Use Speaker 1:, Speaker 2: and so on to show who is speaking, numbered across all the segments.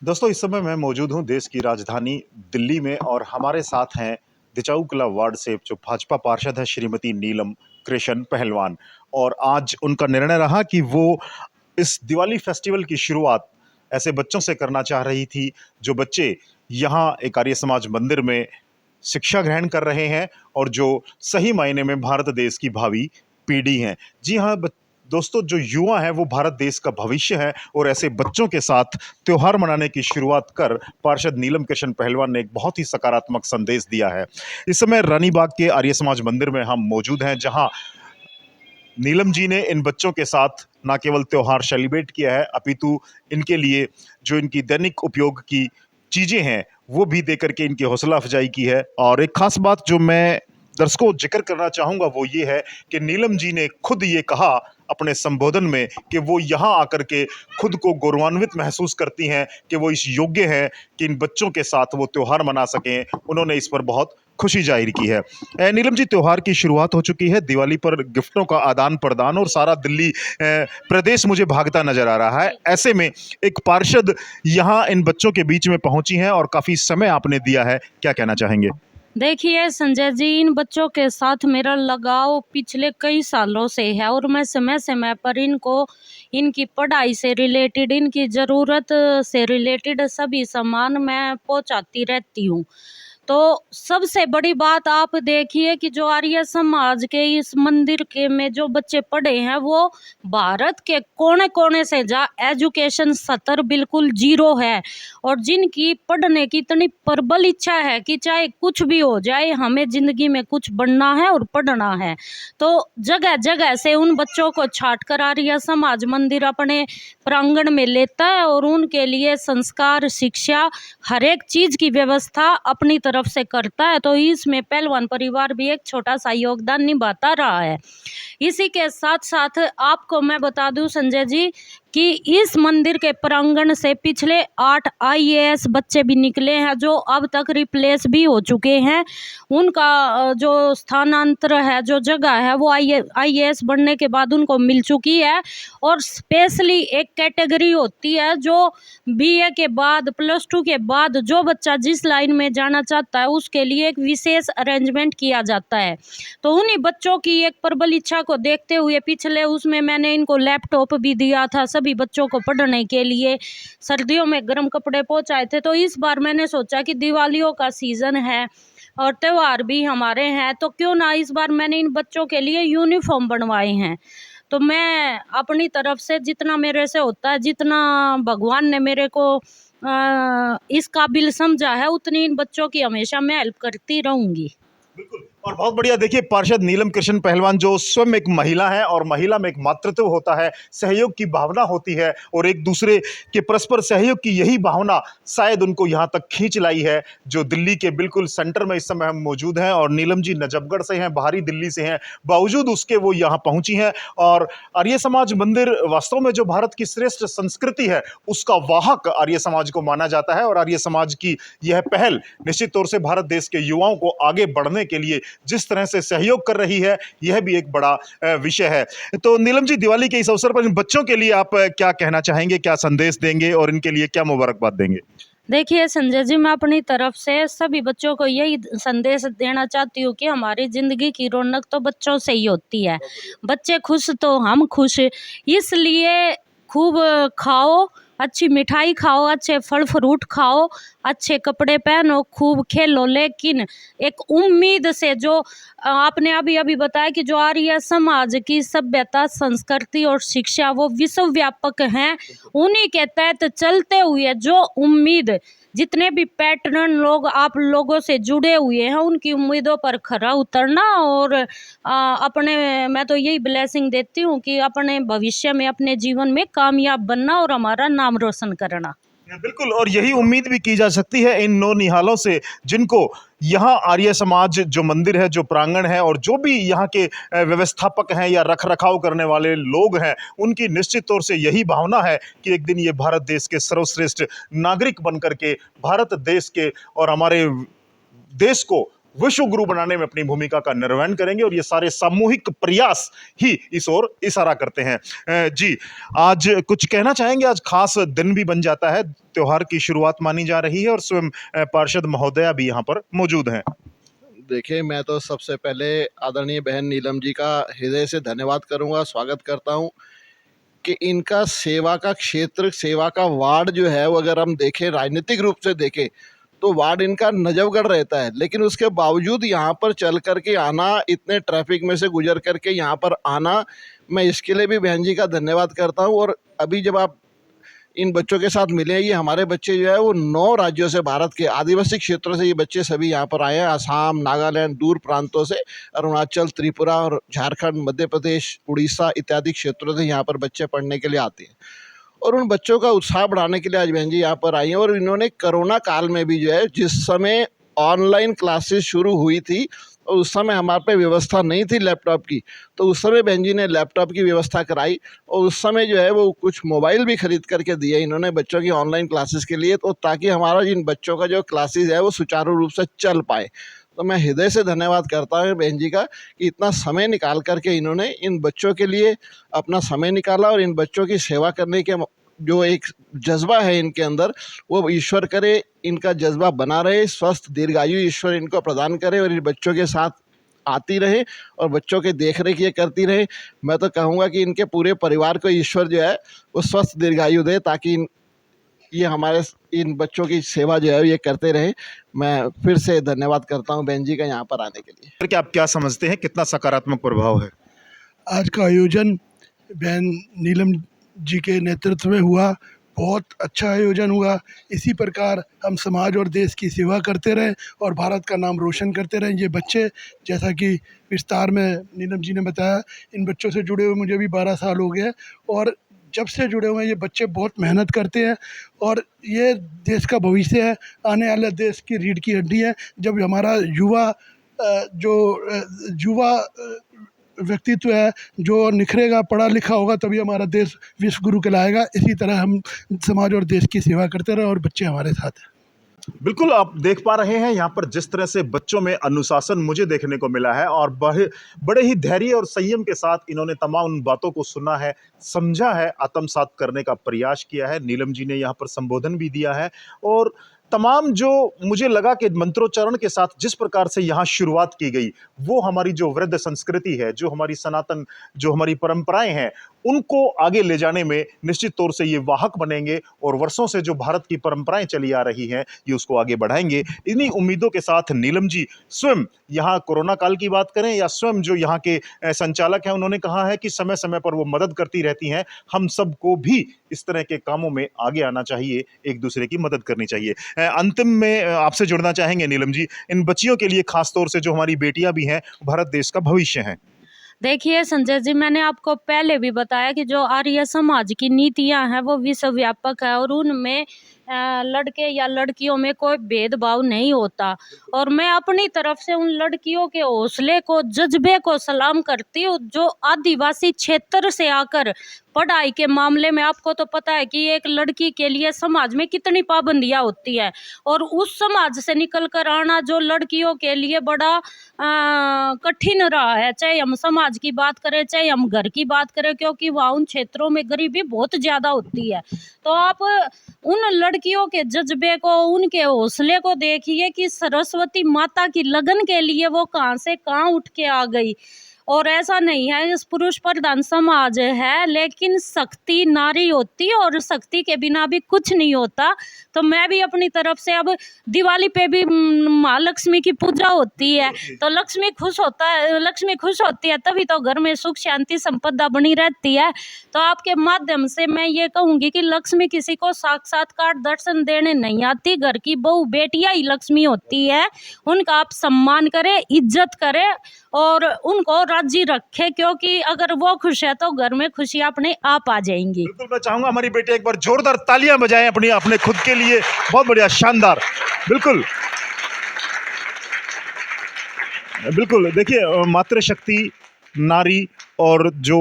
Speaker 1: दोस्तों, इस समय मैं मौजूद हूँ देश की राजधानी दिल्ली में और हमारे साथ हैं दिचाऊ कला वार्ड से जो भाजपा पार्षद है श्रीमती नीलम कृष्ण पहलवान। और आज उनका निर्णय रहा कि वो इस दिवाली फेस्टिवल की शुरुआत ऐसे बच्चों से करना चाह रही थी जो बच्चे यहाँ एक आर्य समाज मंदिर में शिक्षा ग्रहण कर रहे हैं और जो सही मायने में भारत देश की भावी पीढ़ी हैं। जी हाँ दोस्तों, जो युवा हैं वो भारत देश का भविष्य है और ऐसे बच्चों के साथ त्योहार मनाने की शुरुआत कर पार्षद नीलम कृष्ण पहलवान ने एक बहुत ही सकारात्मक संदेश दिया है। इस समय रानी बाग के आर्य समाज मंदिर में हम मौजूद हैं, जहां नीलम जी ने इन बच्चों के साथ ना केवल त्योहार सेलिब्रेट किया है अपितु इनके लिए जो इनकी दैनिक उपयोग की चीजें हैं वो भी देकर के इनकी हौसला अफजाई की है। और एक खास बात जो मैं दर्शकों को जिक्र करना चाहूंगा वो ये है कि नीलम जी ने खुद ये कहा अपने संबोधन में कि वो यहाँ आकर के खुद को गौरवान्वित महसूस करती हैं कि वो इस योग्य हैं कि इन बच्चों के साथ वो त्योहार मना सकें। उन्होंने इस पर बहुत खुशी जाहिर की है। नीलम जी, त्योहार की शुरुआत हो चुकी है, दिवाली पर गिफ्टों का आदान प्रदान और सारा दिल्ली प्रदेश मुझे भागता नजर आ रहा है। ऐसे में एक पार्षद यहाँ इन बच्चों के बीच में पहुंची हैं और काफी समय आपने दिया है, क्या कहना चाहेंगे?
Speaker 2: देखिए संजय जी, इन बच्चों के साथ मेरा लगाव पिछले कई सालों से है और मैं समय समय पर इनको इनकी पढ़ाई से रिलेटेड, इनकी ज़रूरत से रिलेटेड सभी सामान मैं पहुंचाती रहती हूं। तो सबसे बड़ी बात आप देखिए कि जो आर्य समाज के इस मंदिर के में जो बच्चे पढ़े हैं वो भारत के कोने कोने से जा एजुकेशन स्तर बिल्कुल जीरो है और जिनकी पढ़ने की इतनी प्रबल इच्छा है कि चाहे कुछ भी हो जाए हमें ज़िंदगी में कुछ बनना है और पढ़ना है, तो जगह जगह से उन बच्चों को छाट कर आर्य समाज मंदिर अपने प्रांगण में लेता है और उनके लिए संस्कार, शिक्षा, हर एक चीज़ की व्यवस्था अपनी तरफ से करता है। तो इसमें पहलवान परिवार भी एक छोटा सा योगदान निभाता रहा है। इसी के साथ साथ आपको मैं बता दूं संजय जी कि इस मंदिर के प्रांगण से पिछले 8 आईएएस बच्चे भी निकले हैं जो अब तक रिप्लेस भी हो चुके हैं। उनका जो स्थानांतर है, जो जगह है वो आईएएस बनने के बाद उनको मिल चुकी है। और स्पेशली एक कैटेगरी होती है जो बीए के बाद, +2 के बाद जो बच्चा जिस लाइन में जाना चाहता है उसके लिए एक विशेष अरेंजमेंट किया जाता है। तो उन्हीं बच्चों की एक प्रबल इच्छा को देखते हुए पिछले उसमें मैंने इनको लैपटॉप भी दिया था सभी बच्चों को पढ़ने के लिए, सर्दियों में गर्म कपड़े पहुंचाए थे। तो इस बार मैंने सोचा कि दिवालियों का सीज़न है और त्यौहार भी हमारे हैं, तो क्यों ना इस बार मैंने इन बच्चों के लिए यूनिफॉर्म बनवाए हैं। तो मैं अपनी तरफ से जितना मेरे से होता है, जितना भगवान ने मेरे को इस काबिल समझा है, उतनी इन बच्चों की हमेशा मैं हेल्प करती रहूँगी।
Speaker 1: बिल्कुल। और बहुत बढ़िया। देखिए, पार्षद नीलम कृष्ण पहलवान जो स्वयं एक महिला है और महिला में एक मातृत्व होता है, सहयोग की भावना होती है और एक दूसरे के परस्पर सहयोग की यही भावना शायद उनको यहाँ तक खींच लाई है। जो दिल्ली के बिल्कुल सेंटर में इस समय हम मौजूद हैं और नीलम जी नजफगढ़ से हैं, बाहरी दिल्ली से हैं, बावजूद उसके वो यहाँ पहुंची हैं। और आर्य समाज मंदिर वास्तव में जो भारत की श्रेष्ठ संस्कृति है उसका वाहक आर्य समाज को माना जाता है और आर्य समाज की यह पहल निश्चित तौर से भारत देश के युवाओं को आगे बढ़ने के लिए जिस तरह से सहयोग कर रही है, यह भी एक बड़ा विषय है। तो नीलम जी, दिवाली के इस अवसर पर इन बच्चों के लिए आप क्या कहना चाहेंगे, क्या संदेश देंगे और इनके लिए क्या मुबारकबाद देंगे?
Speaker 2: देखिए संजय जी, मैं अपनी तरफ से सभी बच्चों को यही संदेश देना चाहती हूँ कि हमारी ज़िंदगी की रौनक तो बच्चों से ही होती है। बच्चे खुश तो हम खुश, इसलिए खूब खाओ, अच्छी मिठाई खाओ, अच्छे फल फ्रूट खाओ, अच्छे कपड़े पहनो, खूब खेलो, लेकिन एक उम्मीद से जो आपने अभी अभी बताया कि जो आर्य समाज की सभ्यता, संस्कृति और शिक्षा वो विश्वव्यापक हैं, उन्हीं के तहत चलते हुए जो उम्मीद जितने भी पैटर्न लोग आप लोगों से जुड़े हुए हैं उनकी उम्मीदों पर खरा उतरना और अपने, मैं तो यही ब्लेसिंग देती हूँ कि अपने भविष्य में, अपने जीवन में कामयाब बनना और हमारा नाम रोशन करना।
Speaker 1: बिल्कुल। और यही उम्मीद भी की जा सकती है इन नौ निहालों से जिनको यहाँ आर्य समाज जो मंदिर है, जो प्रांगण है और जो भी यहाँ के व्यवस्थापक हैं या रख रखाव करने वाले लोग हैं, उनकी निश्चित तौर से यही भावना है कि एक दिन ये भारत देश के सर्वश्रेष्ठ नागरिक बन करके भारत देश के और हमारे देश को विश्व गुरु बनाने में अपनी भूमिका का निर्वहन करेंगे और ये सारे सामूहिक प्रयास ही इस ओर इशारा करते हैं। जी, आज कुछ कहना चाहेंगे? आज खास दिन भी बन जाता है, त्योहार की शुरुआत मानी जा रही है और स्वयं पार्षद महोदया भी यहाँ पर मौजूद हैं।
Speaker 3: देखिए, मैं तो सबसे पहले आदरणीय बहन नीलम जी का हृदय से धन्यवाद करूंगा, स्वागत करता हूं कि इनका सेवा का क्षेत्र, सेवा का वार्ड जो है वो अगर हम देखें, राजनीतिक रूप से देखें तो वार्ड इनका नजफगढ़ रहता है, लेकिन उसके बावजूद यहाँ पर चल कर के आना, इतने ट्रैफिक में से गुजर करके यहाँ पर आना, मैं इसके लिए भी बहन जी का धन्यवाद करता हूँ। और अभी जब आप इन बच्चों के साथ मिले हैं, ये हमारे बच्चे जो है वो 9 राज्यों से, भारत के आदिवासी क्षेत्रों से ये बच्चे सभी यहाँ पर आए हैं, असम, नागालैंड, दूर प्रांतों से, अरुणाचल, त्रिपुरा और झारखंड, मध्य प्रदेश, उड़ीसा इत्यादि क्षेत्रों से यहाँ पर बच्चे पढ़ने के लिए आते हैं। और उन बच्चों का उत्साह बढ़ाने के लिए आज बहन जी यहाँ पर आई हैं। और इन्होंने कोरोना काल में भी जो है, जिस समय ऑनलाइन क्लासेस शुरू हुई थी और उस समय हमारे पे व्यवस्था नहीं थी लैपटॉप की, तो उस समय बहन जी ने लैपटॉप की व्यवस्था कराई और उस समय जो है वो कुछ मोबाइल भी खरीद करके दिए इन्होंने बच्चों की ऑनलाइन क्लासेस के लिए, तो ताकि हमारा इन बच्चों का जो क्लासेस है वो सुचारू रूप से चल पाए। तो मैं हृदय से धन्यवाद करता हूँ बहन जी का कि इतना समय निकाल करके इन्होंने इन बच्चों के लिए अपना समय निकाला और इन बच्चों की सेवा करने के जो एक जज्बा है इनके अंदर, वो ईश्वर करे इनका जज्बा बना रहे, स्वस्थ दीर्घायु ईश्वर इनको प्रदान करे और इन बच्चों के साथ आती रहे और बच्चों के देख रेख ये करती रहे। मैं तो कहूँगा कि इनके पूरे परिवार को ईश्वर जो है वो स्वस्थ दीर्घायु दे, ताकि ये हमारे इन बच्चों की सेवा जो है ये करते रहे। मैं फिर से धन्यवाद करता हूँ बहन जी का यहाँ पर आने के लिए।
Speaker 1: क्या आप क्या समझते हैं, कितना सकारात्मक प्रभाव है
Speaker 4: आज का आयोजन बहन नीलम जी के नेतृत्व में हुआ? बहुत अच्छा आयोजन हुआ। इसी प्रकार हम समाज और देश की सेवा करते रहें और भारत का नाम रोशन करते रहें। ये बच्चे, जैसा कि विस्तार में नीलम जी ने बताया, इन बच्चों से जुड़े हुए मुझे भी 12 साल हो गए और जब से जुड़े हुए हैं ये बच्चे बहुत मेहनत करते हैं और ये देश का भविष्य है, आने वाले देश की रीढ़ की हड्डी है। जब हमारा युवा व्यक्तित्व है जो निखरेगा, पढ़ा लिखा होगा, तभी हमारा देश विश्व गुरु कहलाएगा। इसी तरह हम समाज और देश की सेवा करते रहे और बच्चे हमारे साथ हैं।
Speaker 1: बिल्कुल, आप देख पा रहे हैं यहाँ पर जिस तरह से बच्चों में अनुशासन मुझे देखने को मिला है और बड़े ही धैर्य और संयम के साथ इन्होंने तमाम उन बातों को सुना है, समझा है, आत्मसात करने का प्रयास किया है। नीलम जी ने यहाँ पर संबोधन भी दिया है और तमाम जो मुझे लगा कि मंत्रोच्चारण के साथ जिस प्रकार से यहाँ शुरुआत की गई, वो हमारी जो वृद्ध संस्कृति है, जो हमारी सनातन, जो हमारी परंपराएं हैं, उनको आगे ले जाने में निश्चित तौर से ये वाहक बनेंगे और वर्षों से जो भारत की परंपराएं चली आ रही हैं, ये उसको आगे बढ़ाएंगे। इन्हीं उम्मीदों के साथ नीलम जी स्वयं यहाँ कोरोना काल की बात करें या स्वयं जो यहाँ के संचालक हैं, उन्होंने कहा है कि समय समय पर वो मदद करती रहती हैं। हम सबको भी इस तरह के कामों में आगे आना चाहिए, एक दूसरे की मदद करनी चाहिए। अंतिम में आपसे जुड़ना चाहेंगे नीलम जी, इन बच्चियों के लिए खास तौर से जो हमारी बेटियां भी हैं, भारत देश का भविष्य हैं।
Speaker 2: देखिए संजय जी, मैंने आपको पहले भी बताया कि जो आर्य समाज की नीतियां हैं वो विश्वव्यापक है और उनमें लड़के या लड़कियों में कोई भेदभाव नहीं होता। और मैं अपनी तरफ से उन लड़कियों के हौसले को, जज्बे को सलाम करती हूँ जो आदिवासी क्षेत्र से आकर पढ़ाई के मामले में, आपको तो पता है कि एक लड़की के लिए समाज में कितनी पाबंदियां होती है और उस समाज से निकल कर आना जो लड़कियों के लिए बड़ा कठिन रहा है, चाहे हम समाज की बात करें चाहे हम घर की बात करें, क्योंकि वहाँ उन क्षेत्रों में गरीबी बहुत ज़्यादा होती है। तो आप उन लड़कियों के जज्बे को, उनके हौसले को देखिए कि सरस्वती माता की लगन के लिए वो कहाँ से कहाँ उठ के आ गई। और ऐसा नहीं है, इस पुरुष प्रधान समाज है लेकिन शक्ति नारी होती है और शक्ति के बिना भी कुछ नहीं होता। तो मैं भी अपनी तरफ से, अब दिवाली पे भी माँ लक्ष्मी की पूजा होती है तो लक्ष्मी खुश होती है तभी तो घर में सुख शांति संपदा बनी रहती है। तो आपके माध्यम से मैं ये कहूँगी कि लक्ष्मी किसी को साक्षात्कार दर्शन देने नहीं आती, घर की बहू बेटियां ही लक्ष्मी होती है। उनका आप सम्मान करें, इज्जत करें और उनको राजी रखे, क्योंकि अगर वो खुश है तो घर में खुशियां अपने आप आ जाएंगी।
Speaker 1: बिल्कुल, मैं चाहूंगा हमारी बेटी एक बार जोरदार तालियां बजाएं अपने खुद के लिए। बहुत बढ़िया, शानदार। बिल्कुल बिल्कुल, देखिए मातृशक्ति, नारी और जो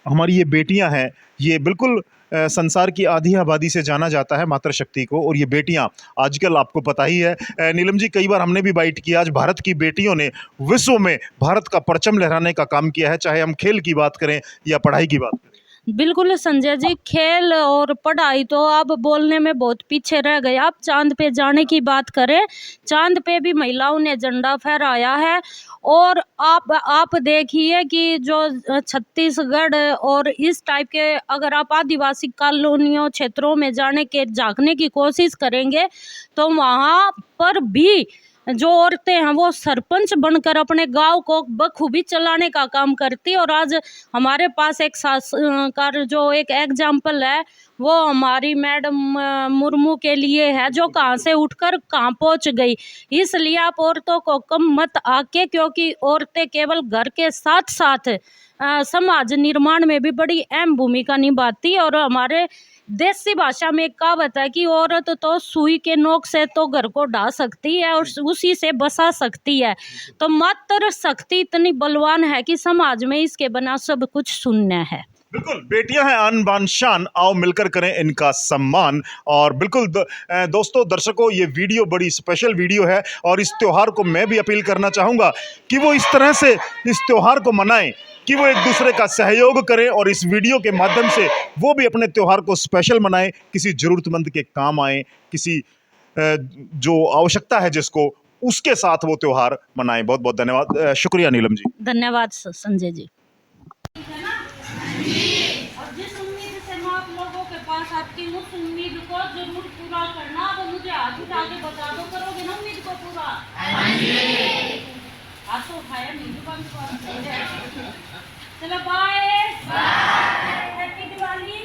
Speaker 1: हमारी ये बेटियां हैं, ये बिल्कुल संसार की आधी आबादी से जाना जाता है मातृशक्ति को, और ये बेटियां आजकल आपको पता ही है नीलम जी, कई बार हमने भी बाइट किया, आज भारत की बेटियों ने विश्व में भारत का परचम लहराने का काम किया है, चाहे हम खेल की बात करें या पढ़ाई की बात करें।
Speaker 2: बिल्कुल संजय जी, खेल और पढ़ाई तो अब बोलने में बहुत पीछे रह गए। आप चांद पे जाने की बात करें, चांद पे भी महिलाओं ने झंडा फहराया है। और आप देखिए कि जो छत्तीसगढ़ और इस टाइप के, अगर आप आदिवासी कॉलोनियों क्षेत्रों में जाने के झांकने की कोशिश करेंगे तो वहाँ पर भी जो औरतें हैं वो सरपंच बनकर अपने गांव को बखूबी चलाने का काम करती। और आज हमारे पास एक शासकर जो एक एग्जाम्पल है वो हमारी मैडम मुर्मू के लिए है, जो कहाँ से उठकर कहाँ पहुँच गई। इसलिए आप औरतों को कम मत आके, क्योंकि औरतें केवल घर के साथ साथ समाज निर्माण में भी बड़ी अहम भूमिका निभाती। और हमारे देसी भाषा में एक कहावत है कि औरत तो सुई के नोक से तो घर को ढा सकती है और उसी से बसा सकती है। तो मात्र शक्ति इतनी बलवान है कि समाज में इसके बिना सब कुछ शून्य है।
Speaker 1: बिल्कुल, बेटियां हैं आन बान शान, आओ मिलकर करें इनका सम्मान। और बिल्कुल दोस्तों, दर्शकों, ये वीडियो बड़ी स्पेशल वीडियो है और इस त्योहार को मैं भी अपील करना चाहूँगा कि वो इस तरह से इस त्योहार को मनाएं कि वो एक दूसरे का सहयोग करें और इस वीडियो के माध्यम से वो भी अपने त्योहार को स्पेशल मनाएं, किसी ज़रूरतमंद के काम आएँ, किसी जो आवश्यकता है जिसको, उसके साथ वो त्योहार मनाएं। बहुत बहुत धन्यवाद, शुक्रिया नीलम जी।
Speaker 2: धन्यवाद संजय जी। और जिस उम्मीद से मैं आप लोगों के पास आपकी उस उम्मीद को जरूर पूरा करना। अब मुझे हाथ उठा के बता दो, करोगे ना उम्मीद को पूरा? हाथ तो उठाया नहीं, दुकान चलो बाय, हैप्पी दिवाली।